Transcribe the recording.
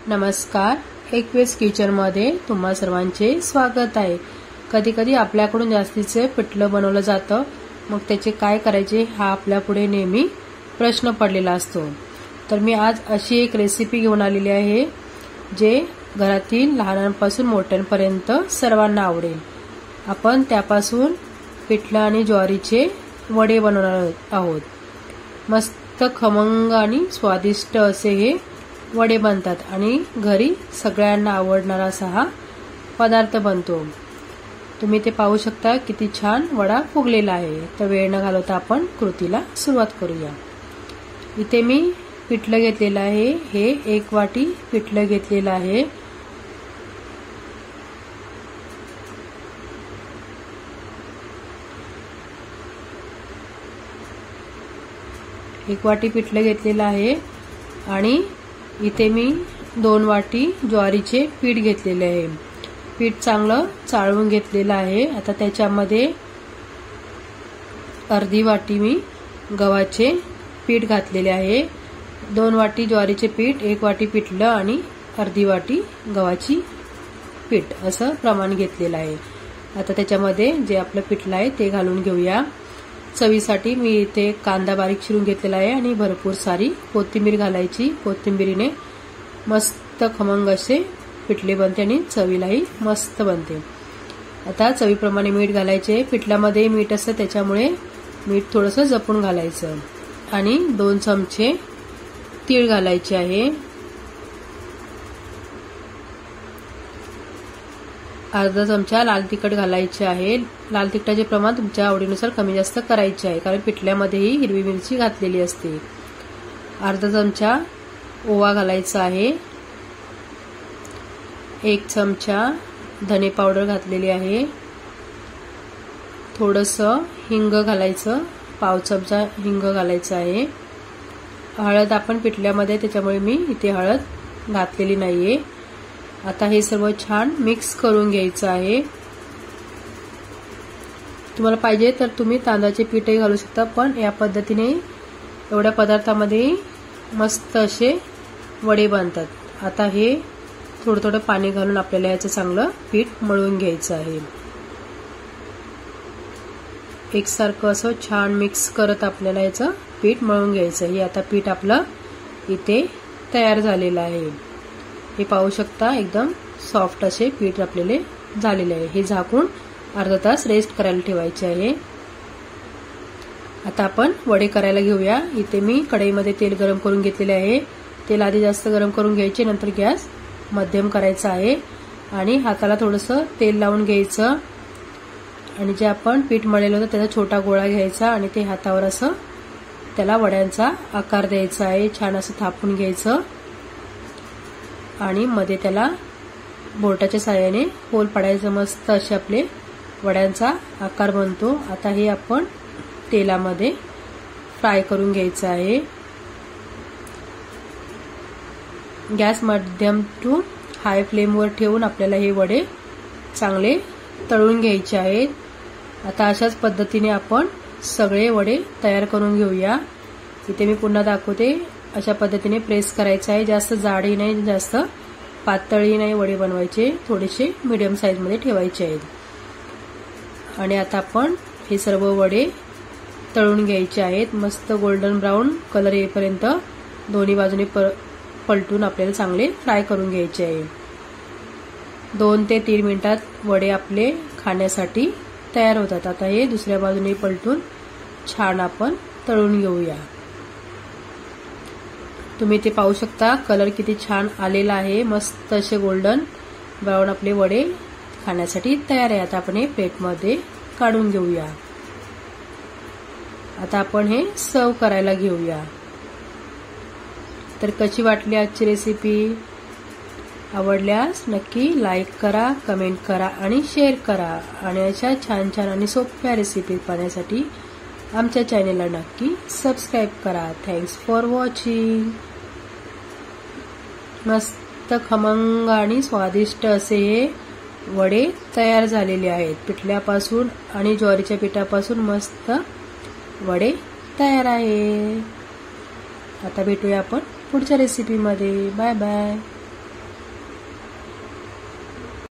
नमस्कार, एकवेस किचनमध्ये तुम्हा सर्वांचे स्वागत आहे। कधी कधी आपल्याकडून जास्तीचे पिठलं बनवलं जातं, मग त्याचे काय करायचे हा आपल्या पुढे नेहमी प्रश्न पडलेला असतो। तर मी आज अशी एक रेसिपी घेऊन आलेली आहे जे घरातील लहानांपासून मोठ्यांपर्यंत सर्वांना आवडेल। आपण त्यापासून पिठलं आणि ज्वारीचे वडे बनवणार आहोत। मस्त खमंग आणि स्वादिष्ट असे हे वडे बनतात आणि घरी सगळ्यांना आवडणारा असा हा पदार्थ बनतो। तुम्ही ते पाहू शकता किती छान वडा फुगलेला आहे। तर वेळ न घालवता आपण कृतीला सुरुवात करूया। इथे मी पिठलं घेतलेलं आहे, हे 1 वाटी पिठलं घेतलेलं आहे। एक वाटी पिठलं घेतलेलं आहे आणि इथे मी 2 वाटी ज्वारीचे पीठ घेतलेले आहे। पीठ चांगलं चाळून घेतलेलं आहे। आता त्याच्यामध्ये अर्धी वाटी मी गव्हाचे पीठ घातलेले आहे। 2 वाटी ज्वारीचे पीठ, 1 वाटी पिठलं आणि अर्धी वाटी गव्हाची पीठ असं प्रमाण घेतलेलं आहे। आता त्याच्यामध्ये जे आपलं पिठलं आहे ते घालून घेऊया। चवीसाठी मी इथे कांदा बारीक चिरून घेतलेला आहे आणि भरपूर सारी कोथिंबीर घालायची। कोथिंबीरीने मस्त खमंग असे पिठले बनते आणि चवीलाही मस्त बनते। आता चवीप्रमाणे मीठ घालायचे। पिठल्यामध्ये मीठ असतं त्याच्यामुळे मीठ थोडंसं जपून घालायचं आणि 2 चमचे तीळ घालायचे आहे। अर्धा चमचा लाल तिखट घालायचे आहे। लाल तिखटाचे प्रमाण तुमच्या आवडीनुसार कमी जास्त करायचे आहे, कारण पिठल्यामध्येही हिरवी मिरची घातलेली असते। अर्धा चमचा ओवा घालायचा आहे। 1 चमचा धने पावडर घातलेली आहे। थोडंसं हिंग घालायचं, पाव चमचा हिंग घालायचं आहे। हळद आपण पिठल्यामध्ये त्याच्यामुळे मी इथे हळद घातलेली नाहीये। आता हे सर्व छान मिक्स करून घ्यायचं आहे। तुम्हाला पाहिजे तर तुम्ही तांदळाचे पीठही घालू शकता, पण या पद्धतीने एवढ्या पदार्थामध्ये मस्त असे वडे बनतात। आता हे थोडं थोडं पाणी घालून आपल्याला याचं चांगलं पीठ मळून घ्यायचं आहे। एकसारखं असं छान मिक्स करत आपल्याला याचं पीठ मळून घ्यायचं आहे। आता पीठ आपलं इथे तयार झालेलं आहे। हे पाहू शकता एकदम सॉफ्ट असे पीठ आपल्याला झालेले आहे। हे झाकून अर्धा तास रेस्ट करायला ठेवायचे आहे। आता आपण वडे करायला घेऊया। इथे मी कढईमध्ये तेल गरम करून घेतलेले आहे। तेल आधी जास्त गरम करून घ्यायचे, नंतर गॅस मध्यम करायचा आहे आणि हाताला थोडंसं तेल लावून घ्यायचं आणि जे आपण पीठ मळलेलं होतं त्याचा छोटा गोळा घ्यायचा आणि ते हातावर असं त्याला वड्यांचा आकार द्यायचा आहे। छान असं थापून घ्यायचं आणि मध्ये त्याला बोटाच्या साहाय्याने होल पाडायचं। मस्त असे आपले वड्यांचा आकार बनतो। आता हे आपण तेलामध्ये फ्राय करून घ्यायचं आहे। गॅस मध्यम टू हाय फ्लेमवर ठेवून आपल्याला हे वडे चांगले तळून घ्यायचे आहेत। आता अशाच पद्धतीने आपण सगळे वडे तयार करून घेऊया। इथे मी पुन्हा दाखवते, अशा पद्धतीने प्रेस करायचं आहे। जास्त जाडही नाही, जास्त पातळही नाही वडे बनवायचे, थोडेसे मीडियम साईज मध्ये ठेवायचे आहेत। आणि आता आपण हे सर्व वडे तळून घ्यायचे आहेत। मस्त गोल्डन ब्राऊन कलर येईपर्यंत दोन्ही बाजूने पलटून आपल्याला चांगले फ्राय करून घ्यायचे आहे। 2 ते 3 मिनिटात वडे आपले खाण्यासाठी तयार होतात। आता हे दुसऱ्या बाजूने पलटून छान आपण तळून घेऊया। तुम्ही ते पाहू शकता कलर किती छान आलेला आहे। मस्त असे गोल्डन ब्राऊन आपले वडे खाण्यासाठी तयार आहे। आता आपण हे प्लेटमध्ये काढून घेऊया। आता आपण हे सर्व करायला घेऊया। तर कशी वाटली आजची रेसिपी? आवडल्यास नक्की लाईक करा, कमेंट करा आणि शेअर करा। आणि अशा छान छान आणि सोप्या रेसिपी पाहण्यासाठी आमच्या चॅनेलला नक्की सबस्क्राईब करा। Thanks for watching. मस्त खमंग आणि स्वादिष्ट असे हे वडे तयार झालेले आहेत। पिठल्यापासून आणि ज्वारीच्या पिठापासून मस्त वडे तयार आहे। आता भेटूया आपण पुढच्या रेसिपीमध्ये। Bye bye.